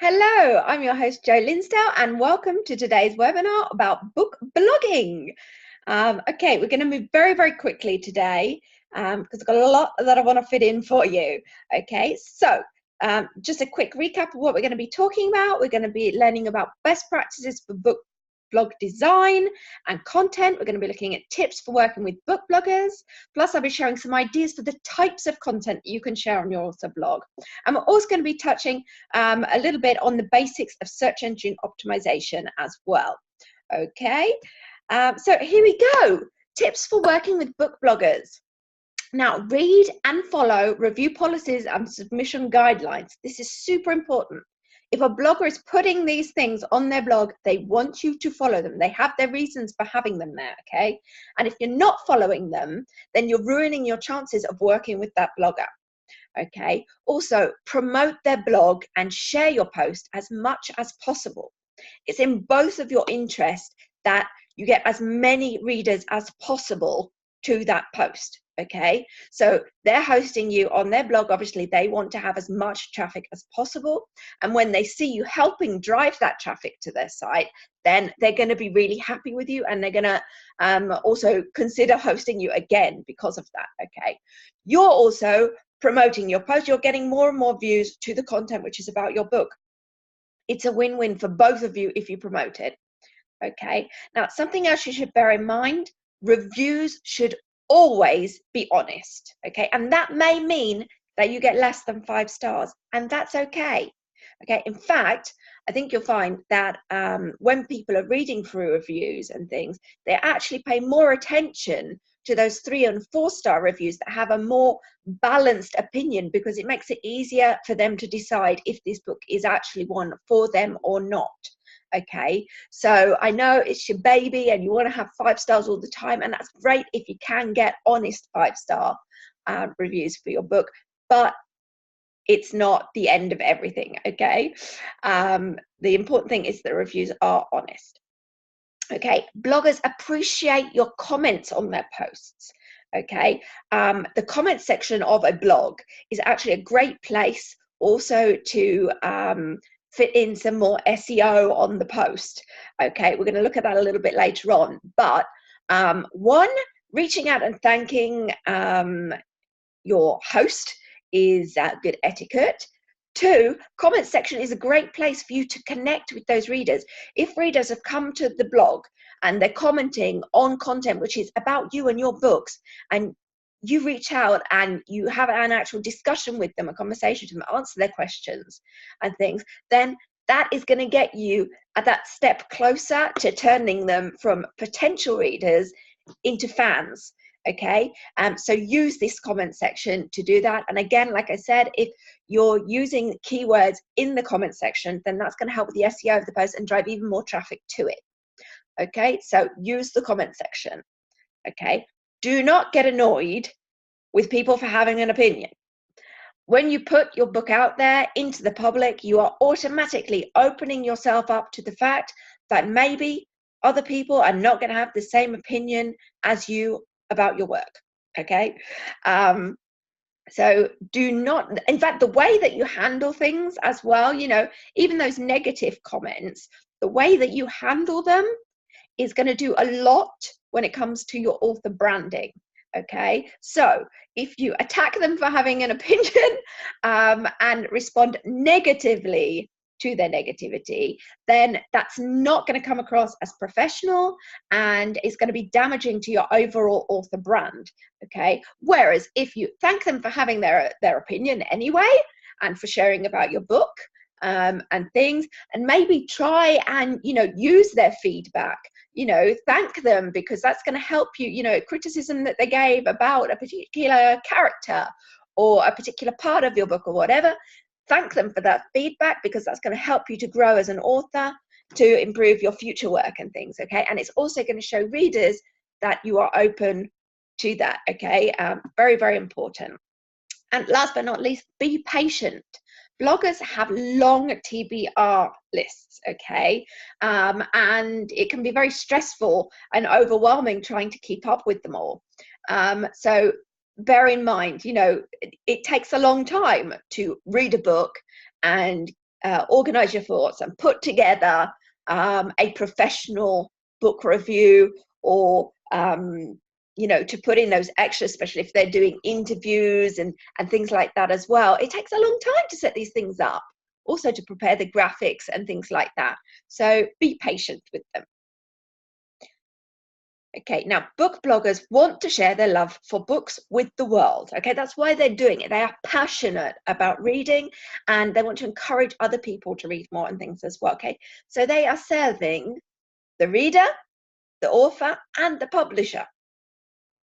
Hello, I'm your host Jo Linsdell and welcome to today's webinar about book blogging. Okay, we're going to move very quickly today because I've got a lot that I want to fit in for you. Okay, so just a quick recap of what we're going to be talking about. We're going to be learning about best practices for book blog design and content. We're going to be looking at tips for working with book bloggers. Plus, I'll be sharing some ideas for the types of content you can share on your author blog. And we're also going to be touching a little bit on the basics of search engine optimization as well. Okay, so here we go. Tips for working with book bloggers. Now, read and follow review policies and submission guidelines. This is super important. If a blogger is putting these things on their blog, they want you to follow them. They have their reasons for having them there, okay? And if you're not following them, then you're ruining your chances of working with that blogger, okay? Also, promote their blog and share your post as much as possible. It's in both of your interest that you get as many readers as possible to that post. Okay, so they're hosting you on their blog. Obviously, they want to have as much traffic as possible. And when they see you helping drive that traffic to their site, then they're going to be really happy with you. And they're going to also consider hosting you again because of that. Okay, you're also promoting your post. You're getting more and more views to the content which is about your book. It's a win-win for both of you if you promote it. Okay, now something else you should bear in mind, reviews should always be honest, okay? And that may mean that you get less than 5 stars, and that's okay. Okay, in fact, I think you'll find that when people are reading through reviews and things, they actually pay more attention to those 3 and 4 star reviews that have a more balanced opinion, because it makes it easier for them to decide if this book is actually one for them or not. Okay, so I know it's your baby and you want to have 5 stars all the time, and that's great if you can get honest 5-star reviews for your book, but it's not the end of everything. Okay, the important thing is that reviews are honest. Okay, bloggers appreciate your comments on their posts. Okay, the comment section of a blog is actually a great place also to fit in some more SEO on the post. Okay, we're going to look at that a little bit later on. But one, reaching out and thanking your host is good etiquette. 2, comment section is a great place for you to connect with those readers. If readers have come to the blog and they're commenting on content which is about you and your books, and you reach out and you have an actual discussion with them, a conversation to them, answer their questions and things, then that is going to get you at that step closer to turning them from potential readers into fans. Okay, so use this comment section to do that. And again, like I said, if you're using keywords in the comment section, then that's going to help with the SEO of the post and drive even more traffic to it. Okay, so use the comment section. Okay, do not get annoyed with people for having an opinion. When you put your book out there into the public, you are automatically opening yourself up to the fact that maybe other people are not going to have the same opinion as you about your work. Okay, so do not, in fact, the way that you handle things as well, you know, even those negative comments, the way that you handle them is going to do a lot when it comes to your author branding. Okay, so if you attack them for having an opinion and respond negatively to their negativity, then that's not going to come across as professional and it's going to be damaging to your overall author brand. Okay, whereas if you thank them for having their opinion anyway and for sharing about your book and things, and maybe try and, you know, use their feedback, you know, thank them, because that's going to help you, you know, criticism that they gave about a particular character or a particular part of your book or whatever, thank them for that feedback, because that's going to help you to grow as an author, to improve your future work and things. Okay, and it's also going to show readers that you are open to that. Okay, very important. And last but not least, be patient. Bloggers have long TBR lists, okay, and it can be very stressful and overwhelming trying to keep up with them all. So bear in mind, you know, it takes a long time to read a book and organize your thoughts and put together a professional book review, or you know, to put in those extras, especially if they're doing interviews and things like that as well. It takes a long time to set these things up, also to prepare the graphics and things like that. So be patient with them. Okay, now book bloggers want to share their love for books with the world. Okay, that's why they're doing it. They are passionate about reading, and they want to encourage other people to read more and things as well. Okay, so they are serving the reader, the author, and the publisher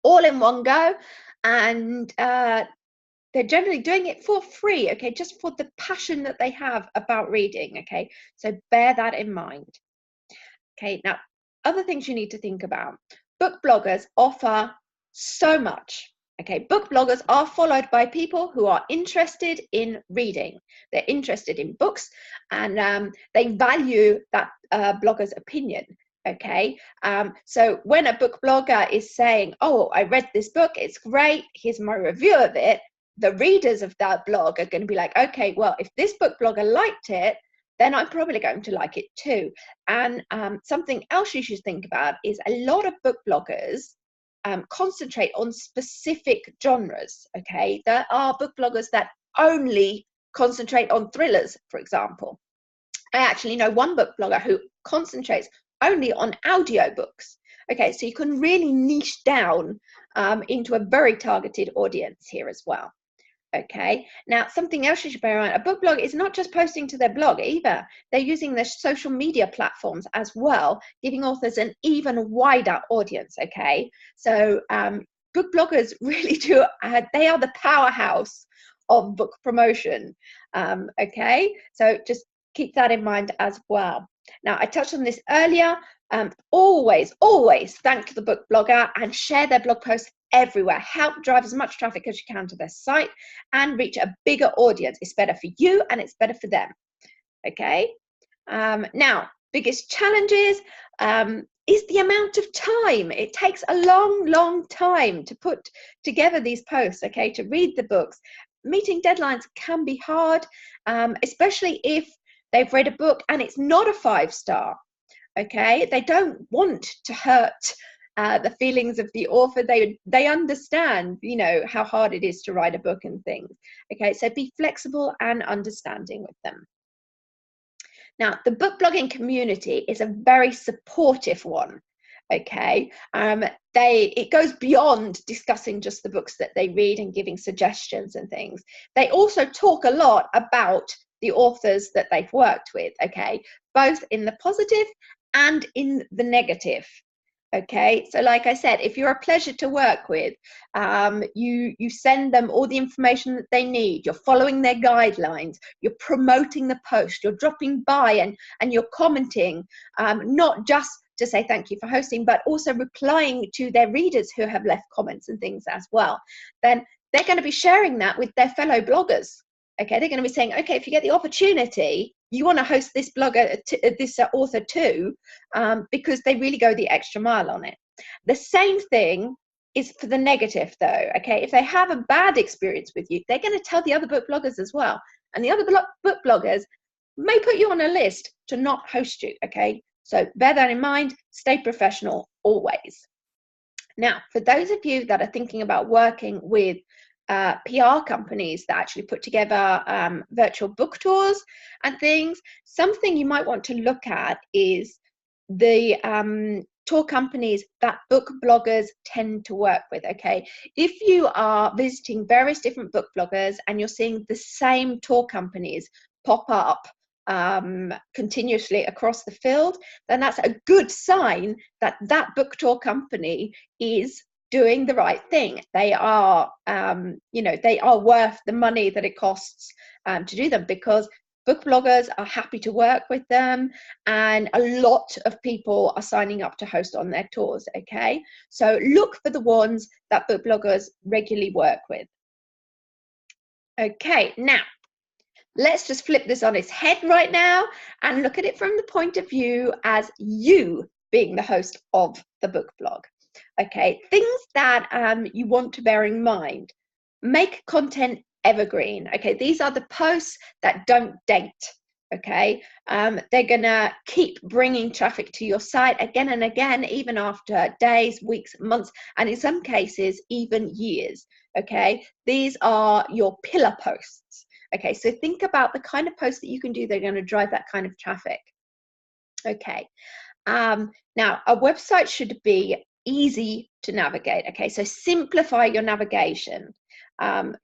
all in one go, and they're generally doing it for free. Okay, just for the passion that they have about reading. Okay, so bear that in mind. Okay, now other things you need to think about. Book bloggers offer so much. Okay, book bloggers are followed by people who are interested in reading. They're interested in books, and they value that blogger's opinion. Okay, so when a book blogger is saying, oh, I read this book, it's great, here's my review of it, the readers of that blog are going to be like, okay, well, if this book blogger liked it, then I'm probably going to like it too. And something else you should think about is a lot of book bloggers concentrate on specific genres. Okay, there are book bloggers that only concentrate on thrillers, for example. I actually know one book blogger who concentrates only on audiobooks. Okay, so you can really niche down into a very targeted audience here as well. Okay, now something else you should bear in mind, a book blog is not just posting to their blog either. They're using their social media platforms as well, giving authors an even wider audience. Okay, so book bloggers really do, they are the powerhouse of book promotion. Okay, so just keep that in mind as well. Now, I touched on this earlier. Always thank the book blogger and share their blog posts everywhere. Help drive as much traffic as you can to their site and reach a bigger audience. It's better for you and it's better for them. Okay. Now, biggest challenges is the amount of time. It takes a long time to put together these posts. Okay, to read the books. Meeting deadlines can be hard, especially if they've read a book and it's not a 5-star. Okay, they don't want to hurt the feelings of the author. They understand, you know, how hard it is to write a book and things. Okay, so be flexible and understanding with them. Now, the book blogging community is a very supportive one. Okay, it goes beyond discussing just the books that they read and giving suggestions and things. They also talk a lot about the authors that they've worked with. Okay, both in the positive and in the negative. Okay, so like I said, if you're a pleasure to work with, you send them all the information that they need, you're following their guidelines, you're promoting the post, you're dropping by and you're commenting, not just to say thank you for hosting, but also replying to their readers who have left comments and things as well, then they're going to be sharing that with their fellow bloggers. Okay, they're going to be saying, okay, if you get the opportunity, you want to host this blogger, this author too, because they really go the extra mile on it. The same thing is for the negative though. Okay, if they have a bad experience with you, they're going to tell the other book bloggers as well. And the other book bloggers may put you on a list to not host you. Okay, so bear that in mind, stay professional always. Now, for those of you that are thinking about working with PR companies that actually put together virtual book tours and things, something you might want to look at is the tour companies that book bloggers tend to work with. Okay, if you are visiting various different book bloggers and you're seeing the same tour companies pop up continuously across the field, then that's a good sign that that book tour company is doing the right thing. They are, you know, they are worth the money that it costs to do them, because book bloggers are happy to work with them, and a lot of people are signing up to host on their tours. Okay, so look for the ones that book bloggers regularly work with. Okay, now let's just flip this on its head right now and look at it from the point of view as you being the host of the book blog. Okay, things that you want to bear in mind. Make content evergreen. Okay, these are the posts that don't date. Okay, they're gonna keep bringing traffic to your site again and again, even after days, weeks, months, and in some cases even years. Okay, these are your pillar posts. Okay, so think about the kind of posts that you can do that are going to drive that kind of traffic. Okay, now a website should be easy to navigate. Okay, so simplify your navigation.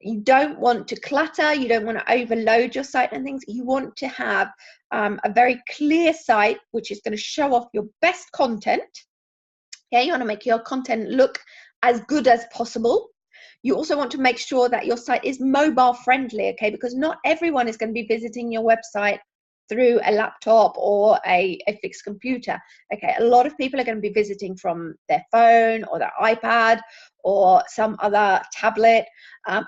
You don't want to clutter, you don't want to overload your site and things. You want to have a very clear site which is going to show off your best content. Okay, you want to make your content look as good as possible. You also want to make sure that your site is mobile friendly, okay, because not everyone is going to be visiting your website through a laptop or a fixed computer. Okay, a lot of people are going to be visiting from their phone or their iPad or some other tablet.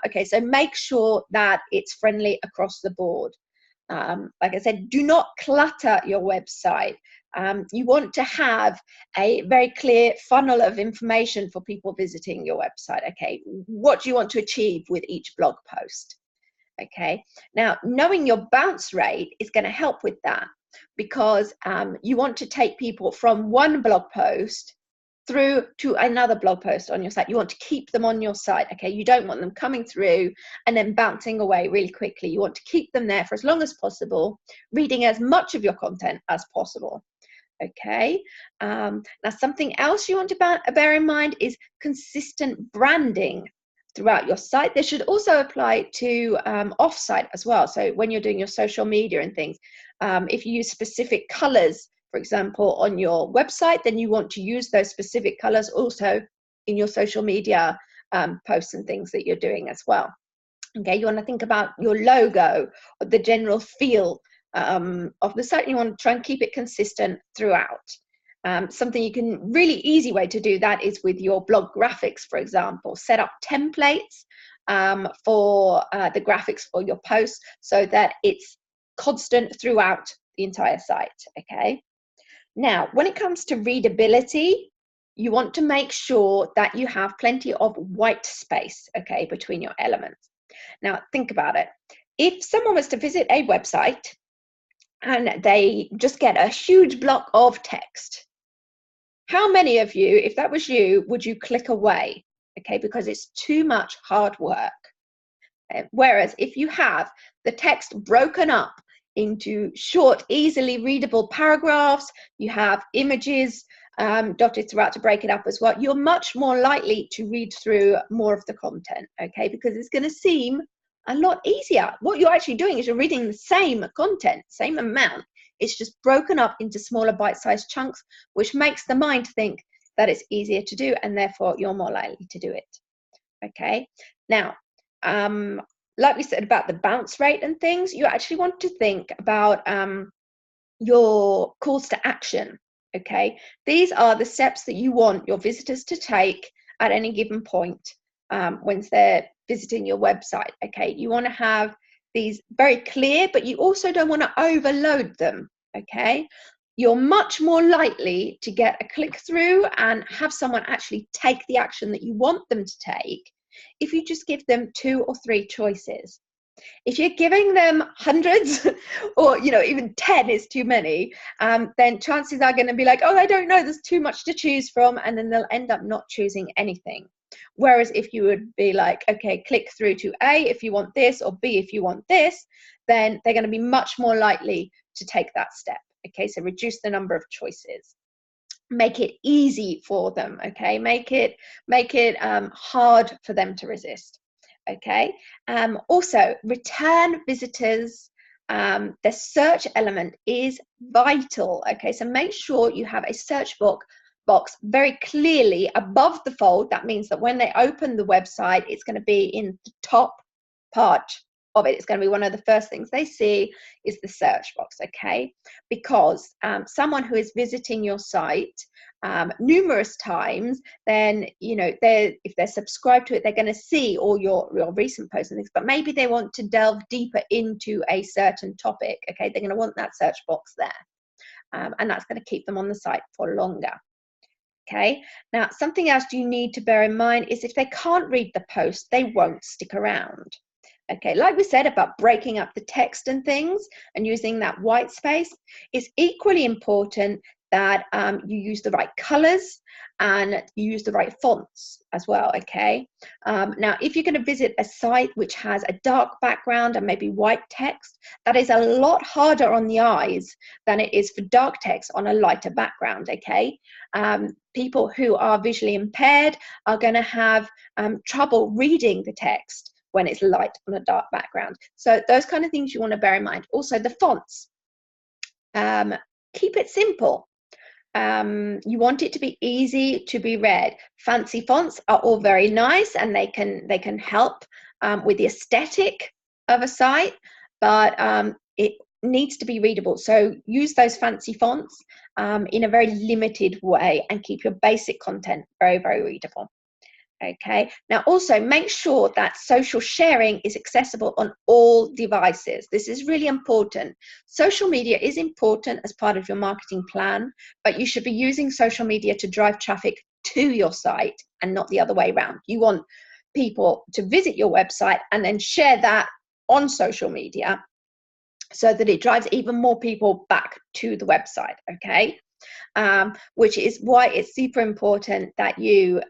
Okay, so make sure that it's friendly across the board. Like I said, do not clutter your website. You want to have a very clear funnel of information for people visiting your website. Okay, what do you want to achieve with each blog post? Okay, now knowing your bounce rate is going to help with that, because you want to take people from one blog post through to another blog post on your site. You want to keep them on your site. Okay, you don't want them coming through and then bouncing away really quickly. You want to keep them there for as long as possible, reading as much of your content as possible. Okay, now something else you want to bear in mind is consistent branding throughout your site. This should also apply to off-site as well. So when you're doing your social media and things, if you use specific colors, for example, on your website, then you want to use those specific colors also in your social media posts and things that you're doing as well. Okay, you want to think about your logo, or the general feel of the site. You want to try and keep it consistent throughout. Something you can really easy way to do that is with your blog graphics, for example. Set up templates for the graphics for your posts so that it's constant throughout the entire site. Okay. Now, when it comes to readability, you want to make sure that you have plenty of white space, okay, between your elements. Now, think about it. If someone was to visit a website and they just get a huge block of text, how many of you, if that was you, would you click away? Okay, because it's too much hard work. Whereas if you have the text broken up into short, easily readable paragraphs, you have images dotted throughout to break it up as well, you're much more likely to read through more of the content, okay, because it's going to seem a lot easier. What you're actually doing is you're reading the same content, same amount. It's just broken up into smaller bite-sized chunks, which makes the mind think that it's easier to do, and therefore you're more likely to do it. Okay, now, like we said about the bounce rate and things, you actually want to think about your calls to action. Okay, these are the steps that you want your visitors to take at any given point when they're visiting your website. Okay, you want to have these very clear, but you also don't want to overload them. Okay, you're much more likely to get a click through and have someone actually take the action that you want them to take if you just give them 2 or 3 choices. If you're giving them hundreds or even 10 is too many, then chances are going to be like, oh, I don't know, there's too much to choose from, and then they'll end up not choosing anything. Whereas if you would be like, okay, click through to A if you want this, or B if you want this, then they're going to be much more likely to take that step. Okay, so reduce the number of choices. Make it easy for them. Okay, make it hard for them to resist. Okay, also return visitors. The search element is vital. Okay, so make sure you have a search box very clearly above the fold. That means that when they open the website, it's going to be in the top part of it. It's going to be one of the first things they see is the search box. Okay, because someone who is visiting your site numerous times, then if they're subscribed to it, they're going to see all your recent posts and things, but maybe they want to delve deeper into a certain topic. Okay, they're going to want that search box there, and that's going to keep them on the site for longer. Okay, now something else you need to bear in mind is if they can't read the post, they won't stick around. Okay, like we said about breaking up the text and things and using that white space, it's equally important that you use the right colors and you use the right fonts as well, okay? Now, if you're going to visit a site which has a dark background and maybe white text, that is a lot harder on the eyes than it is for dark text on a lighter background, okay? People who are visually impaired are going to have trouble reading the text when it's light on a dark background. So those kind of things you want to bear in mind. Also the fonts, keep it simple. You want it to be easy to be read. Fancy fonts are all very nice and they can help with the aesthetic of a site, but it needs to be readable. So use those fancy fonts in a very limited way and keep your basic content very, very readable. Okay, now also make sure that social sharing is accessible on all devices. This is really important. Social media is important as part of your marketing plan, but you should be using social media to drive traffic to your site and not the other way around. You want people to visit your website and then share that on social media so that it drives even more people back to the website, okay? Which is why it's super important that you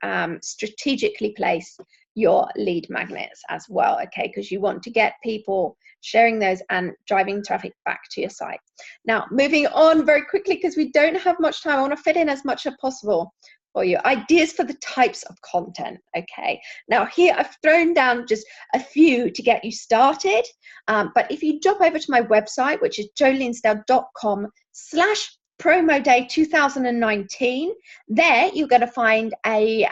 strategically place your lead magnets as well, okay? Because you want to get people sharing those and driving traffic back to your site. Now, moving on very quickly because we don't have much time. I want to fit in as much as possible for you. Ideas for the types of content, okay? Now, here I've thrown down just a few to get you started, but if you jump over to my website, which is jolinsdell.com/promo day 2019, there you're going to find a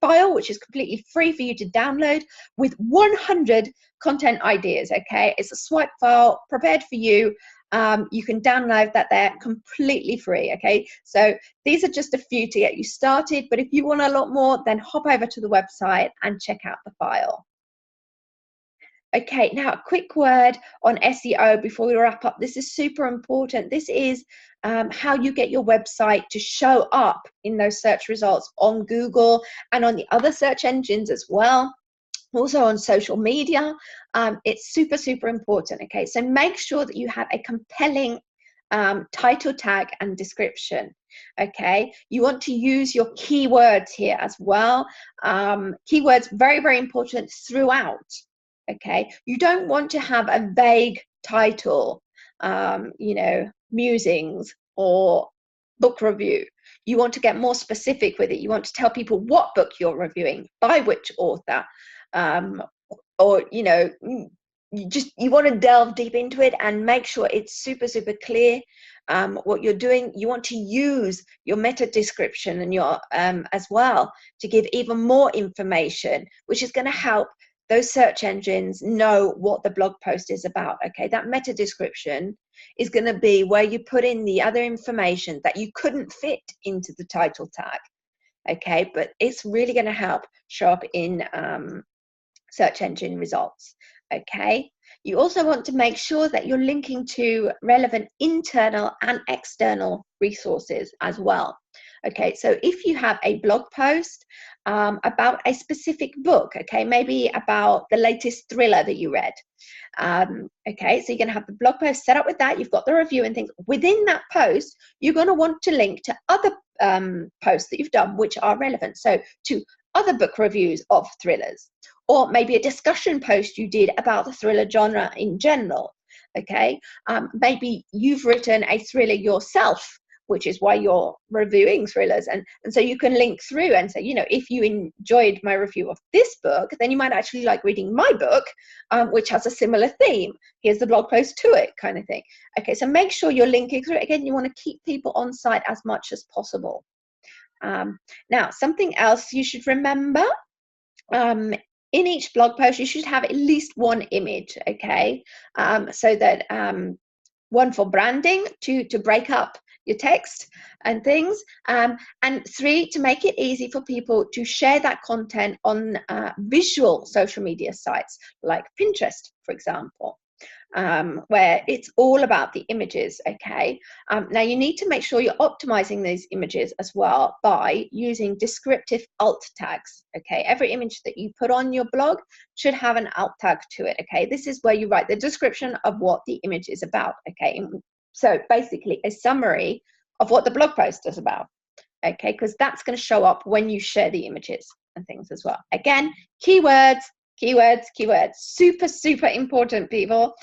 file which is completely free for you to download with 100 content ideas, okay? It's a swipe file prepared for you. You can download that. They're completely free, okay? So these are just a few to get you started, but if you want a lot more, then hop over to the website and check out the file. Okay, now a quick word on SEO before we wrap up. This is super important. This is how you get your website to show up in those search results on Google and on the other search engines as well. Also on social media. It's super, super important. Okay, so make sure that you have a compelling title tag and description. Okay, you want to use your keywords here as well. Keywords, very, very important throughout. Okay, you don't want to have a vague title, you know, musings or book review. You want to get more specific with it. You want to tell people what book you're reviewing, by which author, or you know, you want to delve deep into it and make sure it's super, super clear what you're doing. You want to use your meta description and your as well to give even more information, which is going to help those search engines know what the blog post is about. Okay, that meta description is going to be where you put in the other information that you couldn't fit into the title tag. Okay, but it's really going to help show up in search engine results. Okay, you also want to make sure that you're linking to relevant internal and external resources as well. Okay, so if you have a blog post about a specific book, okay, maybe about the latest thriller that you read, okay, so you're going to have the blog post set up with that. You've got the review and things. Within that post, you're going to want to link to other posts that you've done which are relevant. So to other book reviews of thrillers, or maybe a discussion post you did about the thriller genre in general. Okay, maybe you've written a thriller yourself, which is why you're reviewing thrillers, and so you can link through and say, you know, if you enjoyed my review of this book, then you might actually like reading my book, which has a similar theme. Here's the blog post to it, kind of thing. Okay, so make sure you're linking through. Again, you want to keep people on site as much as possible. Now, something else you should remember, in each blog post, you should have at least one image, okay? So that one for branding, to break up your text and things, and 3, to make it easy for people to share that content on visual social media sites like Pinterest, for example. where it's all about the images. Okay, now you need to make sure you're optimizing those images as well by using descriptive alt tags. Okay, every image that you put on your blog should have an alt tag to it. Okay, this is where you write the description of what the image is about. Okay, so basically a summary of what the blog post is about. Okay, because that's going to show up when you share the images and things as well. Again, keywords, keywords, keywords, super, super important, people.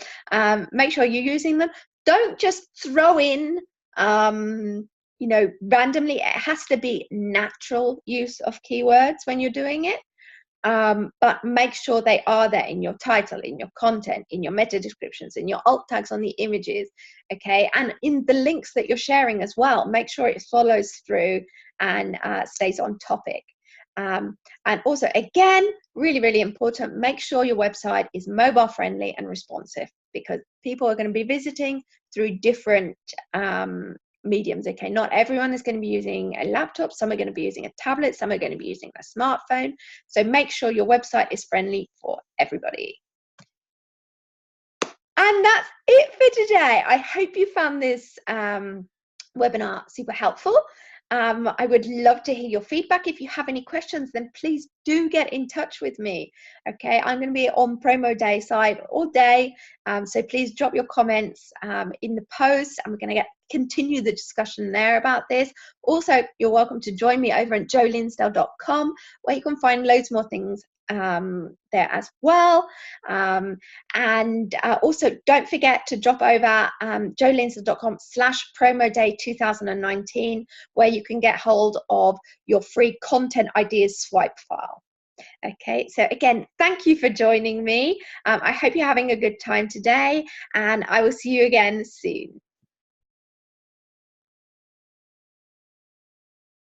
Make sure you're using them. Don't just throw in, you know, randomly. It has to be natural use of keywords when you're doing it. But make sure they are there in your title, in your content, in your meta descriptions, in your alt tags on the images, okay, and in the links that you're sharing as well. Make sure it follows through and stays on topic. And also, again, really, really important, make sure your website is mobile friendly and responsive, because people are going to be visiting through different mediums. Okay, not everyone is going to be using a laptop. Some are going to be using a tablet, some are going to be using a smartphone. So make sure your website is friendly for everybody. And that's it for today. I hope you found this webinar super helpful. I would love to hear your feedback. If you have any questions, then please do get in touch with me. Okay, I'm going to be on Promo Day side all day, so please drop your comments in the post, and we're going to continue the discussion there about this. Also, you're welcome to join me over at jolinsdell.com, where you can find loads more things there as well. And also, don't forget to drop over jolinsdell.com/promoday 2019, where you can get hold of your free content ideas swipe file. Okay, so again, thank you for joining me. I hope you're having a good time today, and I will see you again soon.